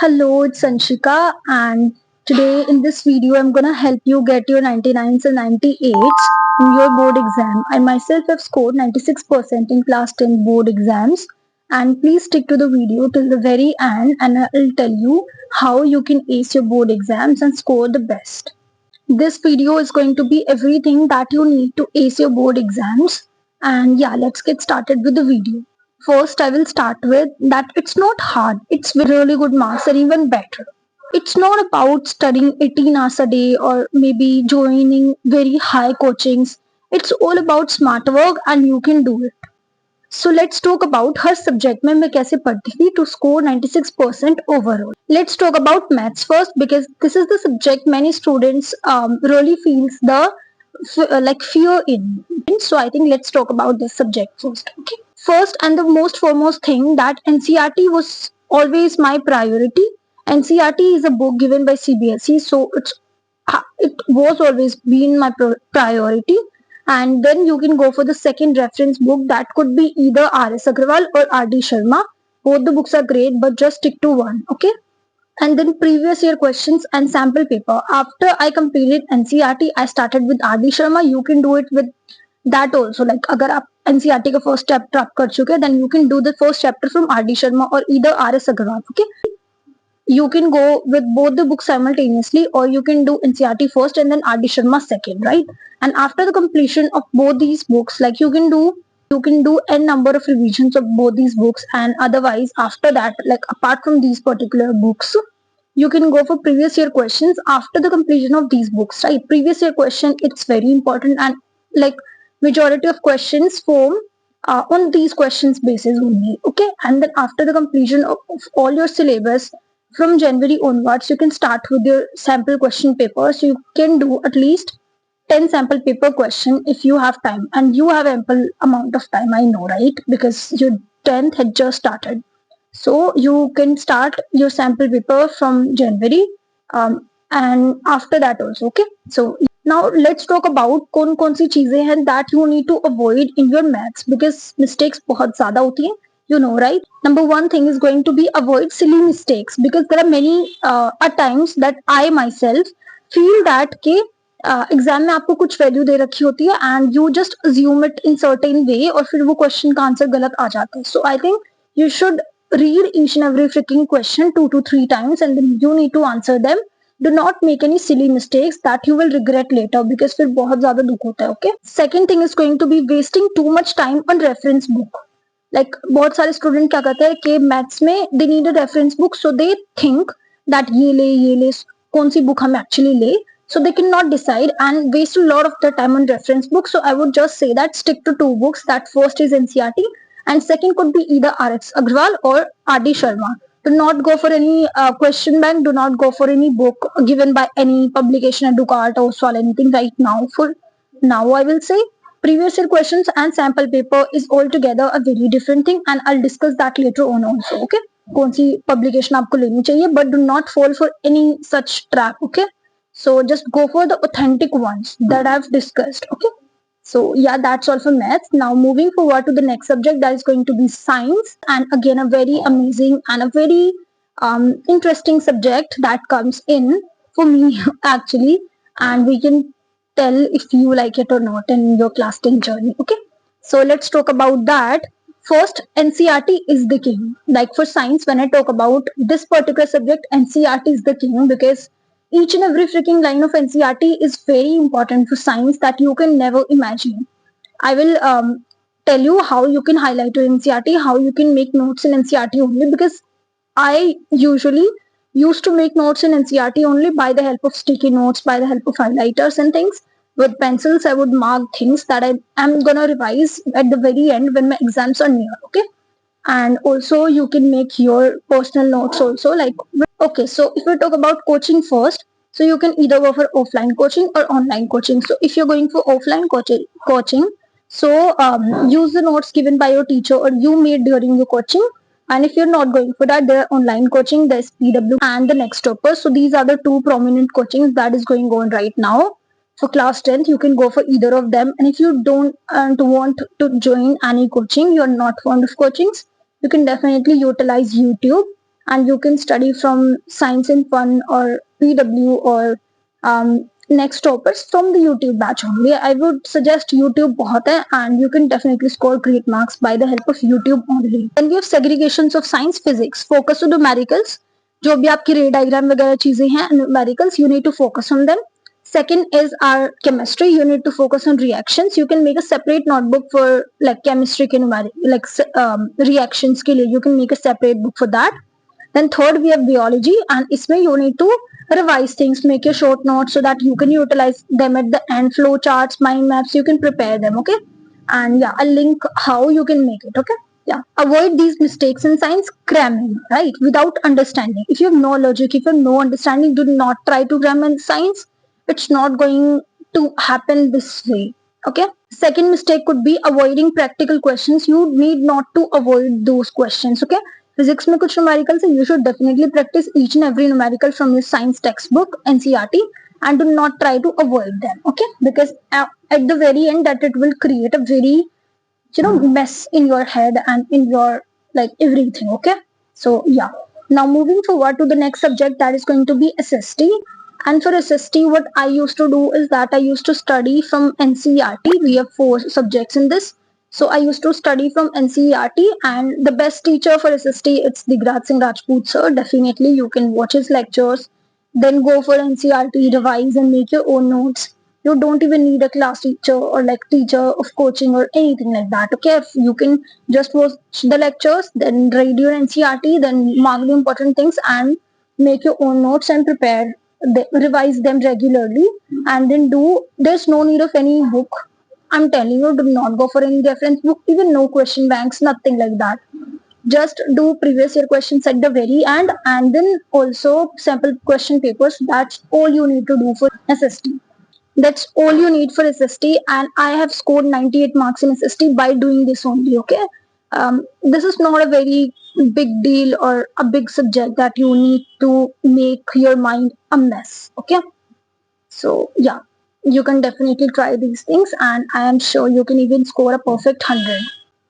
Hello, it's Sanshika, and today in this video, I'm gonna help you get your 99s and 98s in your board exam. I myself have scored 96% in class 10 board exams, and please stick to the video till the very end, and I'll tell you how you can ace your board exams and score the best. This video is going to be everything that you need to ace your board exams, and yeah, let's get started with the video. First, I will start with that it's not hard, it's really good marks and even better. It's not about studying 18 hours a day or maybe joining very high coachings. It's all about smart work and you can do it. So let's talk about her subject में मैं कैसे पढ़ती थी to score 96% overall. Let's talk about maths first because this is the subject many students really feels the like fear in. So I think let's talk about this subject first. Okay. First and the most foremost thing that NCERT was always my priority. NCERT is a book given by CBSE, so it was always been my priority. And then you can go for the second reference book that could be either R.S. Agrawal or R.D. Sharma. Both the books are great, but just stick to one. Okay. And then previous year questions and sample paper. After I completed NCERT, I started with R.D. Sharma. You can do it with that also. Like अगर आप NCERT का first chapter आप कर चुके हैं, then you can do the first chapter from R.D. Sharma or either R.S. Agrawal. Okay. You can go with both the books simultaneously, or you can do NCERT first and then R.D. Sharma second, right? And after the completion of both these books, like you can do n number of revisions of both these books, and otherwise after that, like apart from these particular books, you can go for previous year questions after the completion of these books, right? Previous year question, it's very important, and like majority of questions form on these questions basis only. Okay. And then after the completion of all your syllabus from January onwards, you can start with your sample question paper. So you can do at least 10 sample paper question if you have time, and you have ample amount of time, I know, right? Because your 10th had just started. So you can start your sample paper from January, and after that also. Okay. So now let's talk about कौन सी चीजें हैं that you need to avoid in your maths, because mistakes बहुत ज्यादा होती हैं, you know, right? Number one thing is going to be avoid silly mistakes, because there are many at times that I myself feel that के exam में आपको कुछ value दे रखी होती है and you just assume it in certain way, और फिर वो क्वेश्चन का आंसर गलत आ जाता है. So I think you should read each and every freaking question 2 to 3 times, and then you need to answer them. Do not make any silly mistakes that you will regret later, because फिर बहुत ज्यादा दुख होता है. Okay. Second thing is going to be wasting too much time on reference book. Like बहुत सारे student क्या करते हैं कि मैथ्स में they need a reference book, so they think that ये ले कौन सी बुक हम एक्चुअली ले, so they cannot decide and waste a lot of their time on reference books. So I would just say that stick to two books. That first is NCERT, and second could be either R.S. Agrawal or R.D. Sharma. Do not go for any question bank. Do not go for any book given by any publication, Educart or Swal, anything right now. For now, I will say previous year questions and sample paper is altogether a very different thing, and I'll discuss that later on also. Okay. कौन सी publication आपको लेनी चाहिए, but do not fall for any such trap. Okay. So just go for the authentic ones that I've discussed. Okay. So yeah, that's all for maths. Now moving forward to the next subject, that is going to be science, and again a very amazing and a very interesting subject that comes in for me actually, and we can tell if you like it or not in your class 10 journey. Okay. So let's talk about that. First, NCERT is the king. Like for science, when I talk about this particular subject, NCERT is the king, because each and every freaking line of NCERT is very important for science that you can never imagine. I will tell you how you can highlight your NCERT, how you can make notes in NCERT only, because I usually used to make notes in NCERT only by the help of sticky notes, by the help of highlighters and things. With pencils, I would mark things that I am gonna revise at the very end when my exams are near. Okay. And also you can make your personal notes also, like okay. So if we talk about coaching first, so you can either go for offline coaching or online coaching. So if you're going for offline coaching, so use the notes given by your teacher or you made during your coaching. And if you're not going for that, there are online coaching, there's PW and the Next Topper. So these are the two prominent coachings that is going on right now. For class 10th, you can go for either of them. And if you don't want to join any coaching, you're not fond of coachings, you can definitely utilize YouTube. and you can study from Science in Fun or PW or next topics from the YouTube batch only. I would suggest YouTube बहुत है, and you can definitely score great marks by the help of YouTube only. Then we have segregations of science, physics, focus on numericals. जो भी आपकी रे diagram वगैरह चीजें हैं numericals, you need to focus on them. Second is our chemistry. You need to focus on reactions. You can make a separate notebook for like chemistry के like reactions के लिए. You can make a separate book for that. Then third we have biology, and इसमें you need to revise things, make your short notes so that you can utilize them at the end. Flow charts, mind maps, you can prepare them, okay? And yeah, a link how you can make it, okay? Yeah, avoid these mistakes in science. Cramming, right, without understanding. If you have no logic, if you have no understanding, do not try to cram in science. It's not going to happen this way, okay? Second mistake could be avoiding practical questions. You need not to avoid those questions, okay? Physics में कुछ numericals है, you should definitely practice each and every numerical from your science textbook, NCERT, and do not try to avoid them, okay? Because at the very end that it will create a very, mess in your head and in your like everything, okay? So yeah, now moving forward to the next subject, that is going to be SST. And for SST, what I used to do is that I used to study from NCERT. We have 4 subjects in this. So I used to study from NCERT, and the best teacher for SST, it's Digraj Singh Rajput sir. Definitely you can watch his lectures, then go for NCERT, revise and make your own notes. You don't even need a class teacher or like teacher of coaching or anything like that, okay? If you can just watch the lectures, then read your NCERT, then mark the important things and make your own notes and prepare, revise them regularly, and then there's no need of any book. I'm telling you, do not go for any reference book, even no question banks, nothing like that. Just do previous year questions at the very end, and then also sample question papers. That's all you need to do for SST. That's all you need for SST, and I have scored 98 marks in SST by doing this only, okay? This is not a very big deal or a big subject that you need to make your mind a mess, okay? So yeah, you can definitely try these things, and I am sure you can even score a perfect 100.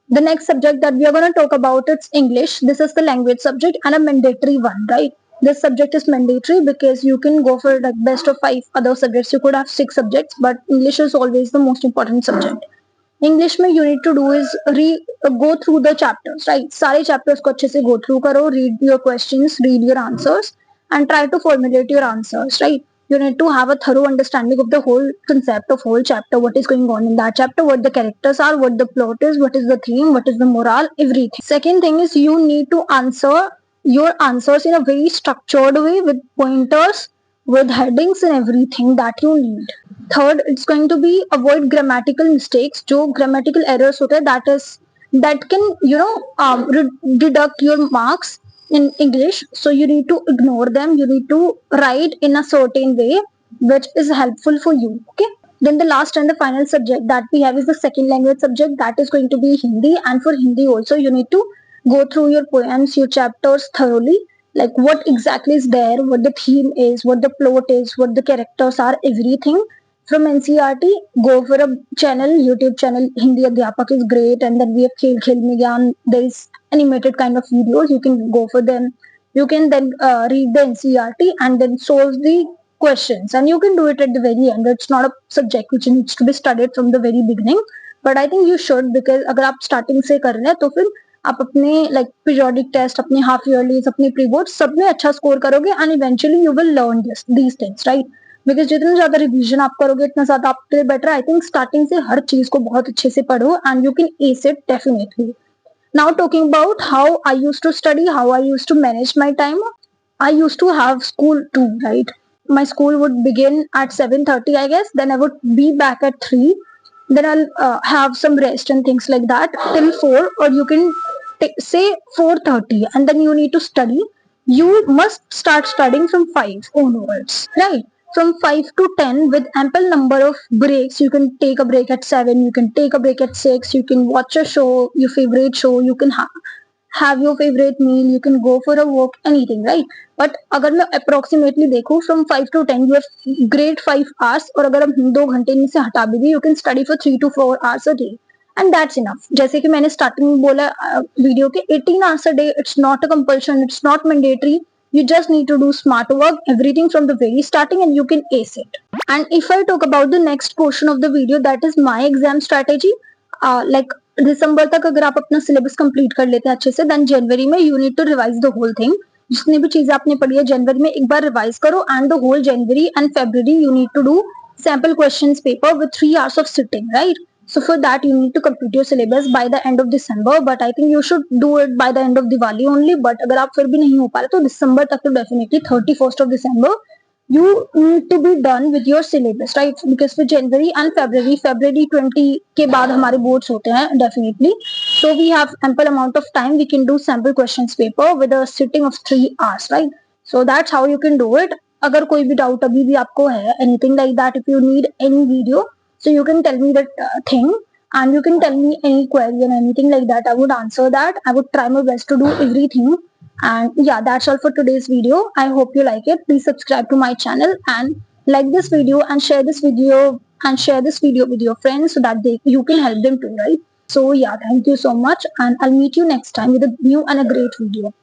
The next subject that we are going to talk about, it's English. This is the language subject and a mandatory one, right? This subject is mandatory because you can go for like best of 5 other subjects. You could have 6 subjects, but English is always the most important subject. English में you need to do is go through the chapters, right? सारे chapters को अच्छे से go through करो, read your questions, read your answers, and try to formulate your answers, right? You need to have a thorough understanding of the whole concept of whole chapter, what is going on in that chapter, what the characters are, what the plot is, what is the theme, what is the morale, everything. Second thing is you need to answer your answers in a very structured way with pointers, with headings and everything that you need. Third, it's going to be avoid grammatical mistakes. जो grammatical errors होते हैं, that can deduct your marks in English. So you need to ignore them. You need to write in a certain way which is helpful for you. Okay. Then the last and the final subject that we have is the second language subject, that is going to be Hindi. And for Hindi also you need to go through your poems, your chapters thoroughly. Like what exactly is there, what the theme is, what the plot is, what the characters are, everything. From NCERT, go for a channel, YouTube channel, Hindi Adhyapak is great, and then we have Khel Khel Mein Gyan. There is animated kind of videos. You can go for them. You can then read the NCERT and then solve the questions, and you can do it at the very end. It's not a subject which needs to be studied from the very beginning, but I think you should, because अगर आप starting से कर रहे हैं तो फिर आप अपने like periodic test, अपने half yearlies, अपने pre boards सब में अच्छा score करोगे, and eventually you will learn these things, right? Because जितना ज्यादा रिवीजन आप करोगे इतना ज्यादा आपके लिए बेटर. आई थिंक स्टार्टिंग से हर चीज को बहुत अच्छे से पढ़ो and you can ace it definitely. Now talking about how I used to study, how I used to manage my time. I used to have school too, right? My school would begin at 7:30, I guess. Then I would be back at 3. Then I'll have some rest and things like that till 4, or you can say 4:30, and then you need to study. You must start studying from 5 onwards, right? From 5 to 10 with ample number of breaks. You can take a break at 7, you can take a break at 6, you can watch a show, your favorite show, you can have your favorite meal, you can go for a walk, anything, right? But अगर मैं approximately देखूँ from 5 to 10 you have great 5 hours, और अगर हम 2 घंटे में से हटा भी दी, you can study for 3 to 4 hours a day, and that's enough. जैसे कि मैंने स्टार्टिंग में बोला वीडियो के 18 hours a day, it's not a compulsion, it's not mandatory. You just need to do smart work, everything from the very starting, and you can ace it. And if I talk about the next portion of the video, that is my exam strategy. Like दिसंबर तक अगर आप अपना syllabus complete कर लेते हैं अच्छे से, then जनवरी में you need to revise the whole thing. जितनी भी चीजें आपने पढ़ी है जनवरी में एक बार रिवाइज करो, and the whole January and February you need to do sample questions paper with 3 hours of sitting, right? So for that you need to complete your syllabus by the end of December, but I think you should do it by the end of Diwali only. But अगर आप फिर भी नहीं हो पा रहे तो दिसंबर तक तो definitely 31st of December you need to be done with your syllabus, right? Because for January and February 20 के बाद हमारे boards होते हैं definitely, so we have ample amount of time. We can do sample questions paper with a sitting of 3 hours, right? So that's how you can do it. अगर कोई भी doubt अभी भी आपको है, anything like that, if you need any video, so you can tell me that thing, and you can tell me any query and anything like that. I would answer that. I would try my best to do everything. And yeah, that's all for today's video. I hope you like it. Please subscribe to my channel and like this video and share this video with your friends so that you can help them too, right? So yeah, thank you so much, and I'll meet you next time with a new and a great video.